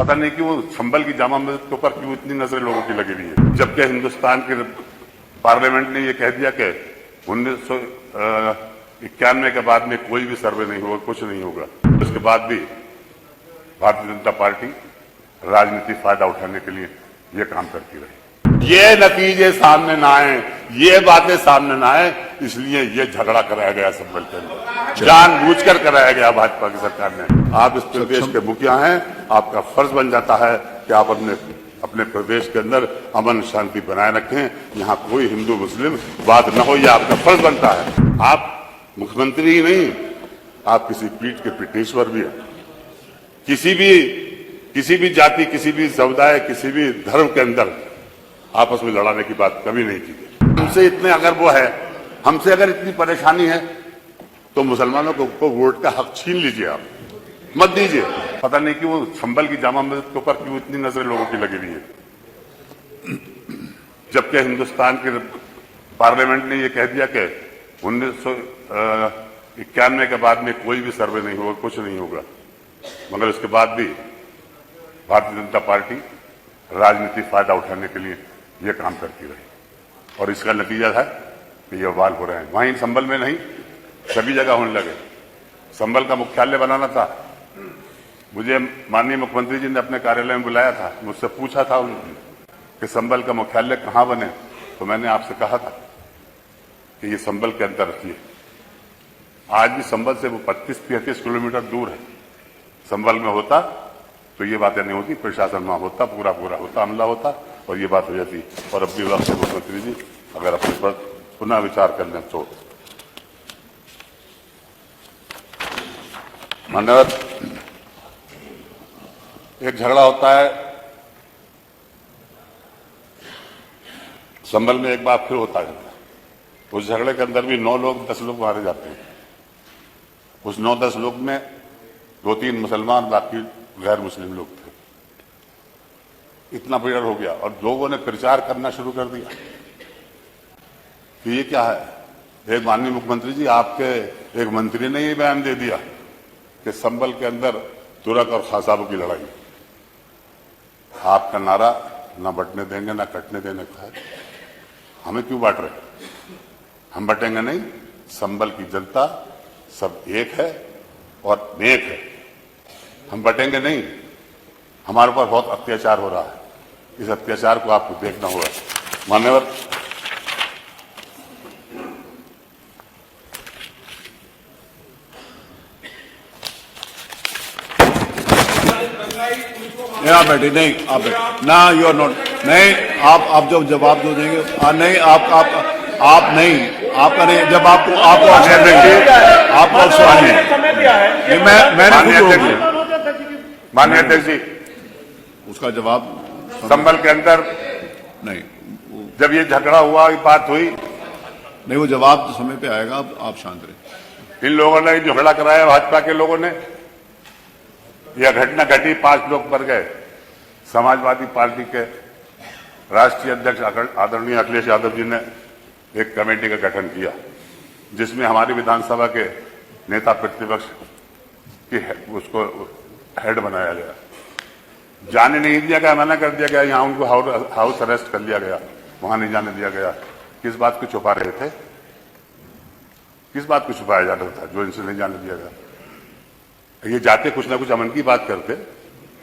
पता नहीं क्यों संभल की जामा मस्जिद के ऊपर क्यों इतनी नजरें लोगों की लगी हुई है, जबकि हिंदुस्तान के पार्लियामेंट ने यह कह दिया कि 1991 के बाद में कोई भी सर्वे नहीं होगा, कुछ नहीं होगा। उसके बाद भी भारतीय जनता पार्टी राजनीतिक फायदा उठाने के लिए यह काम करती रही। ये नतीजे सामने ना आए, ये बातें सामने ना आए, इसलिए ये झगड़ा कराया गया संभल के अंदर, जानबूझकर कराया गया भाजपा की सरकार ने। आप इस प्रदेश के मुखिया हैं, आपका फर्ज बन जाता है कि आप अपने प्रदेश के अंदर अमन शांति बनाए रखें, यहाँ कोई हिंदू मुस्लिम बात न हो, यह आपका फर्ज बनता है। आप मुख्यमंत्री ही नहीं, आप किसी पीठ के पीठेश्वर भी हैं। किसी भी जाति, किसी भी समुदाय, किसी भी धर्म के अंदर आपस में लड़ाने की बात कभी नहीं की गई। हमसे इतने अगर वो है, हमसे अगर इतनी परेशानी है, तो मुसलमानों को वोट का हक छीन लीजिए, आप मत दीजिए। पता नहीं क्यों संभल की जामा मस्जिद के ऊपर क्यों इतनी नजरें लोगों की लगी हुई है, जबकि हिंदुस्तान के पार्लियामेंट ने यह कह दिया कि 1991 के बाद में कोई भी सर्वे नहीं होगा, कुछ नहीं होगा। मगर उसके बाद भी भारतीय जनता पार्टी राजनीतिक फायदा उठाने के लिए यह काम करती रही, और इसका नतीजा है कि ये वाल हो रहे हैं। वहीं संभल में नहीं, सभी जगह होने लगे। संभल का मुख्यालय बनाना था, मुझे माननीय मुख्यमंत्री जी ने अपने कार्यालय में बुलाया था, मुझसे पूछा था उन्होंने कि संभल का मुख्यालय कहां बने, तो मैंने आपसे कहा था कि ये संभल के अंदर रखिए। आज भी संभल से वो 25-33 किलोमीटर दूर है। संभल में होता तो ये बातें नहीं होती, प्रशासन वहां होता, पूरा होता, हमला होता और ये बात हो जाती। और अब भी वक्त मुख्यमंत्री जी अगर अपने पर पुनः विचार कर लें तो। मान्यवर, एक झगड़ा होता है संभल में, एक बार फिर होता है। उस झगड़े के अंदर भी 9 लोग 10 लोग मारे जाते हैं। उस 9-10 लोग में 2-3 मुसलमान, बाकी गैर मुस्लिम लोग थे। इतना भीड़ हो गया और लोगों ने प्रचार करना शुरू कर दिया कि ये क्या है। एक माननीय मुख्यमंत्री जी, आपके एक मंत्री ने ये बयान दे दिया कि संभल के अंदर तुरक और खासाबों की लड़ाई। आपका नारा ना बंटने देंगे ना कटने देने का है। हमें क्यों बांट रहे? हम बटेंगे नहीं। संभल की जनता सब एक है और नेक है, हम बटेंगे नहीं। हमारे ऊपर बहुत अत्याचार हो रहा है, इस अत्याचार को आपको देखना होगा। मान्यवर, आप बैठे नहीं, आप बैठे ना, यू आर नॉट, नहीं आप जब जवाब दो देंगे नहीं, आप नहीं, आपका नहीं, जब आपको अवसर देंगे, आपको अवसर नहीं। माननीय अध्यक्ष जी, उसका जवाब संभल के अंदर नहीं, जब ये झगड़ा हुआ, ये बात हुई, नहीं वो जवाब तो समय पे आएगा। आप शांत रहे। इन लोगों ने झगड़ा कराया, भाजपा के लोगों ने। यह घटना घटी, 5 लोग मर गए। समाजवादी पार्टी के राष्ट्रीय अध्यक्ष आदरणीय अखिलेश यादव जी ने एक कमेटी का गठन किया, जिसमें हमारी विधानसभा के नेता प्रतिपक्ष की उसको हेड बनाया गया। जाने नहीं दिया गया, मना कर दिया गया। यहां उनको हाउस अरेस्ट कर लिया गया, वहां नहीं जाने दिया गया। किस बात को छुपा रहे थे? किस बात को छुपाया जा रहा था जो इनसे नहीं जाने दिया गया? ये जाते कुछ ना कुछ अमन की बात करते।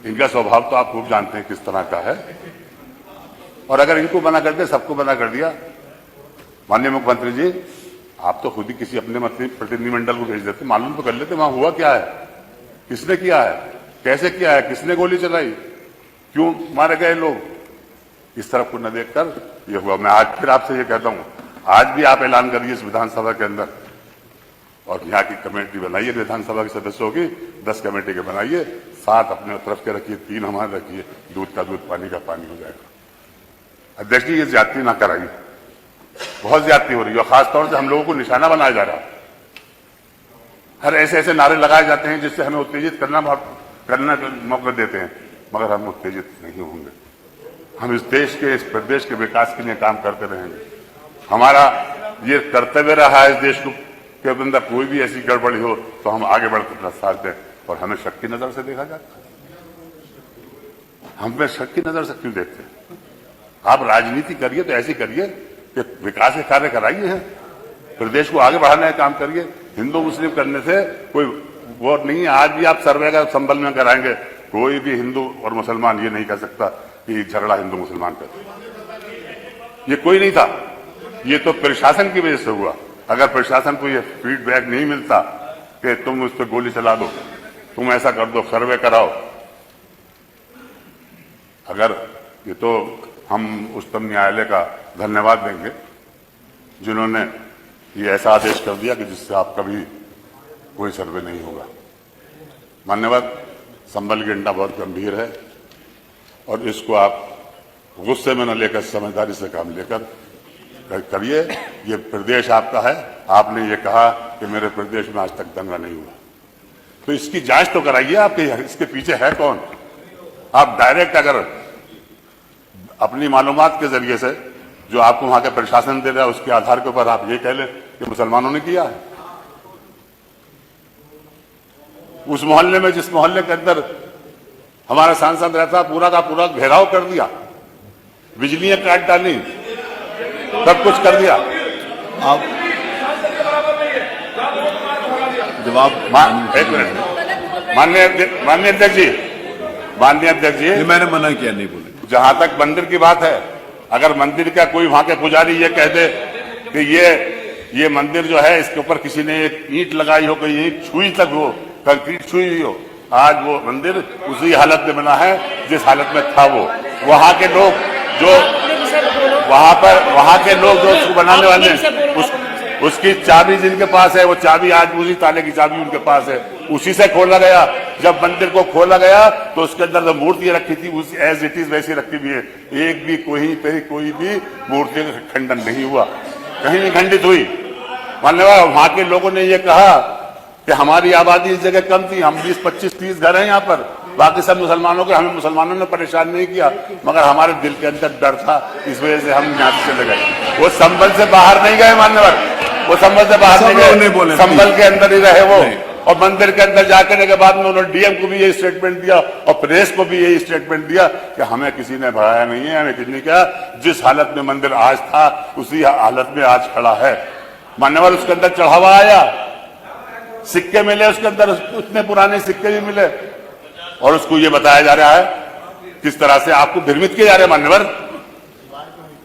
इनका स्वभाव तो आप खूब जानते हैं किस तरह का है। और अगर इनको मना कर दिया, सबको मना कर दिया। माननीय मुख्यमंत्री जी, आप तो खुद ही किसी अपने प्रतिनिधिमंडल को भेज देते, मालूम तो कर लेते वहां हुआ क्या है, किसने किया है, कैसे किया है, किसने गोली चलाई, क्यों मारे गए लोग। इस तरफ को न देखकर ये हुआ। मैं आज फिर आपसे ये कहता हूं, आज भी आप ऐलान करिए इस विधानसभा के अंदर, और यहाँ की कमेटी बनाइए, विधानसभा के सदस्यों की 10 कमेटी के बनाइए, 7 अपने तरफ के रखिए, 3 हमारे रखिए। दूध का दूध, पानी का पानी हो जाएगा। अध्यक्ष जी, ये ज्यादती ना कराइए, बहुत ज्यादती हो रही है। खासतौर से हम लोगों को निशाना बनाया जा रहा है। हर ऐसे नारे लगाए जाते हैं जिससे हमें उत्तेजित करना मौका देते हैं, मगर हम उत्तेजित नहीं होंगे। हम इस देश के, इस प्रदेश के विकास के लिए काम करते रहेंगे। हमारा ये कर्तव्य रहा है इस देश को के अंदर कोई भी ऐसी गड़बड़ी हो तो हम आगे बढ़कर अपना साथ दें, और हमें शक की नजर से देखा जाता है। हम पे शक की नजर से क्यों देखते हैं? आप राजनीति करिए तो ऐसी करिए कि विकास के कार्य कराइए हैं, प्रदेश को आगे बढ़ाने का काम करिए। हिंदू मुस्लिम करने से कोई वो नहीं है। आज भी आप सर्वे का संबल में कराएंगे, कोई भी हिंदू और मुसलमान ये नहीं कह सकता कि झगड़ा हिंदू मुसलमान का, ये कोई नहीं था। ये तो प्रशासन की वजह से हुआ। अगर प्रशासन को ये फीडबैक नहीं मिलता कि तुम उस पर गोली चला दो, तुम ऐसा कर दो, सर्वे कराओ, अगर ये तो हम उच्चतम न्यायालय का धन्यवाद देंगे जिन्होंने ये ऐसा आदेश कर दिया कि जिससे आपका भी कोई सर्वे नहीं होगा। मान्यवर, संबल की घटना बहुत गंभीर है और इसको आप गुस्से में न लेकर समझदारी से काम लेकर करिए। ये प्रदेश आपका है, आपने ये कहा कि मेरे प्रदेश में आज तक दंगा नहीं हुआ, तो इसकी जांच तो कराइए। आपके इसके पीछे है कौन? आप डायरेक्ट अगर अपनी मालूमात के जरिए से जो आपको वहां का प्रशासन दे रहा है उसके आधार के ऊपर आप ये कह लें कि मुसलमानों ने किया है। उस मोहल्ले में, जिस मोहल्ले के अंदर हमारा सांसद रहता, पूरा का पूरा घेराव कर दिया, बिजलियां काट डाली, सब कुछ कर दिया। आप जवाब एक मिनट, माननीय अध्यक्ष जी, मैंने मना किया, नहीं बोले। जहां तक मंदिर की बात है, अगर मंदिर का कोई वहां के पुजारी ये कह दे कि ये मंदिर जो है इसके ऊपर किसी ने एक ईंट लगाई हो, कोई ईंट छुई तक हो, कंक्रीट छुई हुई हो, आज वो मंदिर उसी हालत में बना है जिस हालत में था वो। वहां के लोग जो वहां के लोग जो उसको बनाने वाले उसकी चाबी जिनके पास है, वो चाबी आज उसी ताले की चाबी उनके पास है, उसी से खोला गया। जब मंदिर को खोला गया तो उसके अंदर जो मूर्तियां रखी थी उस एज इट इज वैसी रखी हुई है। एक भी कोई भी मूर्ति का खंडन नहीं हुआ, कहीं नहीं खंडित हुई। मान्यवर, वहां के लोगों ने ये कहा कि हमारी आबादी इस जगह कम थी, हम 20, 25, 30 घर हैं यहाँ पर, बाकी सब मुसलमानों के, हमें मुसलमानों ने परेशान नहीं किया, मगर हमारे दिल के अंदर डर था, इस वजह से हम यहाँ से चले गए। वो संबल से बाहर नहीं गए मान्यवर, वो संबल से बाहर नहीं गए, संबल के अंदर ही रहे वो। और मंदिर के अंदर जाकर के बाद में उन्होंने डीएम को भी यही स्टेटमेंट दिया और प्रेस को भी यही स्टेटमेंट दिया कि हमें किसी ने भगाया नहीं है, हमें किसी ने क्या, जिस हालत में मंदिर आज था उसी हालत में आज खड़ा है। मान्यवर, उसके अंदर चढ़ावा आया, सिक्के मिले उसके अंदर, उतने पुराने सिक्के भी मिले, और उसको ये बताया जा रहा है किस तरह से आपको भ्रमित किया जा रहा है। मान्यवर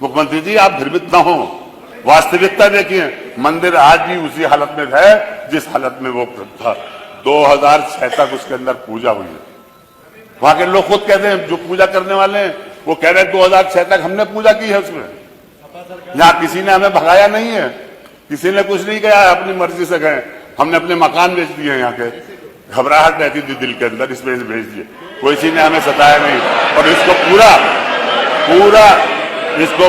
मुख्यमंत्री जी, आप भ्रमित न हो, वास्तविकता देखिए, मंदिर आज भी उसी हालत में है जिस हालत में वो था। 2006 तक उसके अंदर पूजा हुई है। वहां के लोग खुद कहते हैं, जो पूजा करने वाले हैं वो कह रहे हैं 2006 तक हमने पूजा की है उसमें। यहाँ किसी ने हमें भगाया नहीं है, किसी ने कुछ नहीं किया, अपनी मर्जी से गए। हमने अपने मकान बेच दिए यहाँ के, घबराहट रहती थी दिल के अंदर, इस वजह से बेच दिए, कोई किसी ने हमें सताया नहीं। और इसको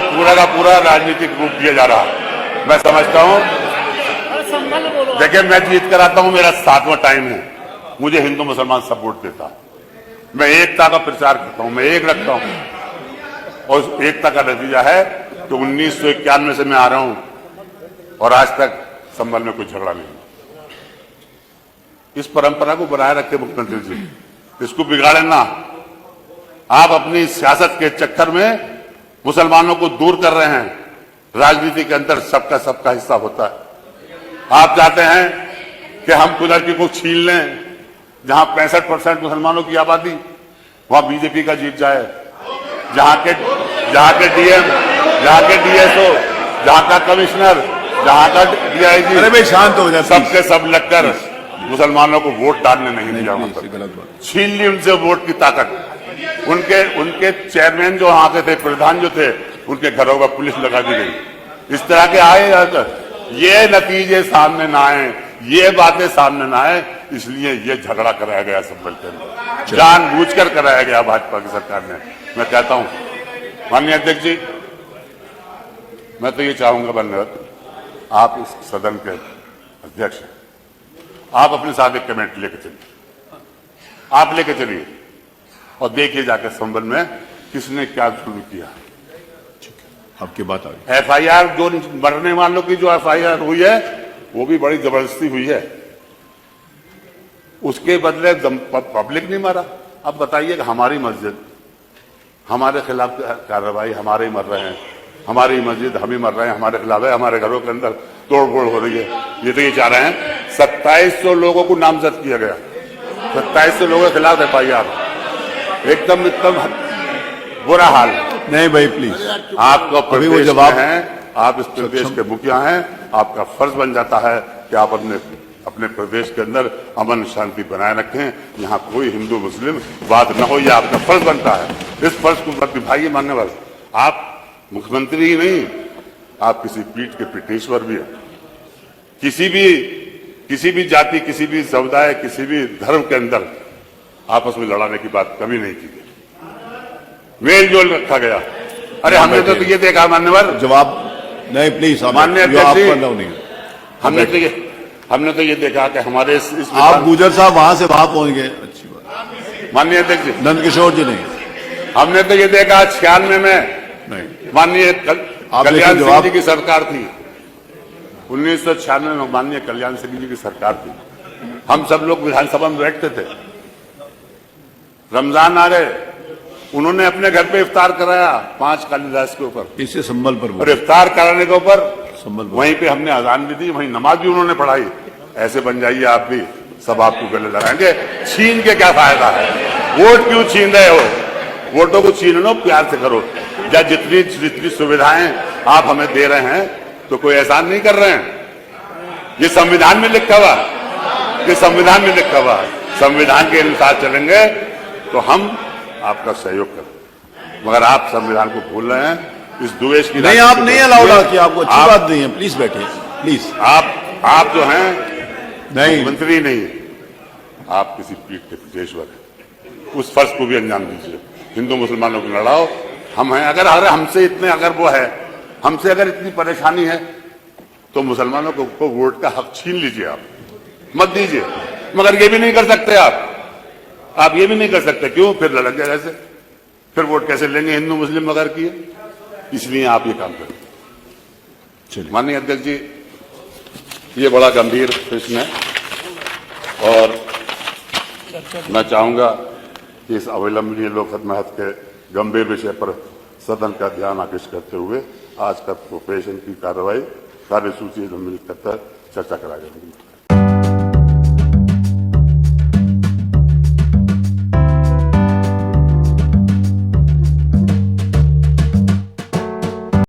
पूरा का पूरा राजनीतिक रूप दिया जा रहा। मैं समझता हूं, देखिए, मैं जीत कर आता हूं, मेरा 7वां टाइम है, मुझे हिंदू मुसलमान सब वोट देता है, मैं एकता का प्रचार करता हूं, मैं एक रखता हूं, और उस एकता का नतीजा है कि 1991 से मैं आ रहा हूं और आज तक संबल में कोई झगड़ा नहीं। इस परंपरा को बनाए रखे मुख्यमंत्री जी, इसको बिगाड़े ना। आप अपनी सियासत के चक्कर में मुसलमानों को दूर कर रहे हैं। राजनीति के अंदर सबका हिस्सा होता है। आप चाहते हैं कि हम कुदरती को छीन लें, जहां 65% मुसलमानों की आबादी, वहां बीजेपी का जीत जाए, जहां के डीएम, जहां के डीएसओ, जहां का कमिश्नर, जहां का डीआईजी, अरे भाई शांत हो जाए, सबके सब लगकर मुसलमानों को वोट डालने नहीं दिया, छीन ली उनसे वोट की ताकत। उनके चेयरमैन जो वहां के थे, प्रधान जो थे, उनके घरों पर पुलिस लगा दी गई। इस तरह के आए, ये नतीजे सामने ना आए, ये बातें सामने ना आए, इसलिए ये झगड़ा कराया गया संबल के अंदर, जानबूझकर कराया गया भाजपा की सरकार ने। मैं कहता हूं माननीय अध्यक्ष जी, मैं तो ये चाहूंगा बंधुवर, आप इस सदन के अध्यक्ष हैं, आप अपने साथ एक कमेटी लेकर चलिए, आप लेकर चलिए और देखिए जाकर संबल में किसने क्या शुरू किया। आपकी बात आ गई। एफआईआर जो मरने वालों की जो एफआईआर हुई है वो भी बड़ी जबरदस्ती हुई है, उसके बदले पब्लिक नहीं मारा। अब बताइए कि हमारी मस्जिद हमारे खिलाफ कार्रवाई, हमारे ही मर रहे हैं, हमारी मस्जिद हम ही मर रहे हैं, हमारे खिलाफ है, हमारे घरों के अंदर तोड़फोड़ हो रही है। ये तो ये चाह रहे हैं 2700 लोगों को नामजद किया गया, 2700 लोगों के खिलाफ FIR, एकदम बुरा हाल। नहीं भाई प्लीज, आपका अभी वो प्रदेश जवाब में है, आप इस प्रदेश के मुखिया हैं, आपका फर्ज बन जाता है कि आप अपने प्रदेश के अंदर अमन शांति बनाए रखें, यहाँ कोई हिंदू मुस्लिम बात न हो, यह आपका फर्ज बनता है। इस फर्ज को मत निभाइए। मान्यवर, आप मुख्यमंत्री ही नहीं, आप किसी पीठ के पीठेश्वर भी हैं। किसी भी जाति, किसी भी समुदाय, किसी भी धर्म के अंदर आपस में लड़ाने की बात कभी नहीं की गई, मेल जोल रखा गया। अरे हमने तो ये देखा मान्यवर, जवाब नहीं प्लीज, माननीय अध्यक्ष जी, नहीं, हमने तो ये देखा कि हमारे इस आप गुजर साहब वहां से वहां पहुंच गए, अच्छी बात। माननीय अध्यक्ष जी, नंदकिशोर जी नहीं, हमने तो ये देखा 96 में नहीं, माननीय कल्याण सिंह जवाब जी की सरकार थी, 1996 में माननीय कल्याण सिंह जी की सरकार थी, हम सब लोग विधानसभा में बैठते थे, रमजान आ गए, उन्होंने अपने घर पे इफ्तार कराया 5 कालिदास के ऊपर, इससे संबल पर और इफ्तार कराने के ऊपर संबल वहीं पे हमने अजान भी दी, वहीं नमाज भी उन्होंने पढ़ाई। ऐसे बन जाइए आप भी, सब आपको गले लगाएंगे। छीन के क्या फायदा है, वोट क्यों छीन रहे हो? वोटों को छीन लो, प्यार से करो। या जितनी सुविधाएं आप हमें दे रहे हैं तो कोई एहसान नहीं कर रहे हैं। ये संविधान में लिखा हुआ, ये संविधान में लिखा हुआ, संविधान के अनुसार चलेंगे तो हम आपका सहयोग करें, मगर आप संविधान को भूल रहे हैं। इस द्वेष की नहीं, आप नहीं अलाउड कि आपको अच्छी बात नहीं है, प्लीज बैठिए प्लीज। आप जो हैं नहीं, मंत्री नहीं, आप किसी पीठ के पीठेश्वर हैं। उस फर्ज को भी अंजाम दीजिए। हिंदू मुसलमानों की लड़ाओ, हम हैं। अगर हमसे इतने वो है, हमसे अगर इतनी परेशानी है तो मुसलमानों को वोट का हक छीन लीजिए, आप मत दीजिए। मगर ये भी नहीं कर सकते आप ये भी नहीं कर सकते। क्यों? फिर लड़क जाए ऐसे, फिर वोट कैसे लेंगे हिंदू मुस्लिम मगर किए? इसलिए आप ये काम करें। चलिए माननीय अध्यक्ष जी, ये बड़ा गंभीर प्रश्न है और मैं चाहूंगा कि इस अविलंबनीय लोकहित महत्व के गंभीर विषय पर सदन का ध्यान आकृष्ट करते हुए आज का प्रोपेशन की कार्यवाही कार्यसूची सम्मिलित करता चर्चा करा जाएगी।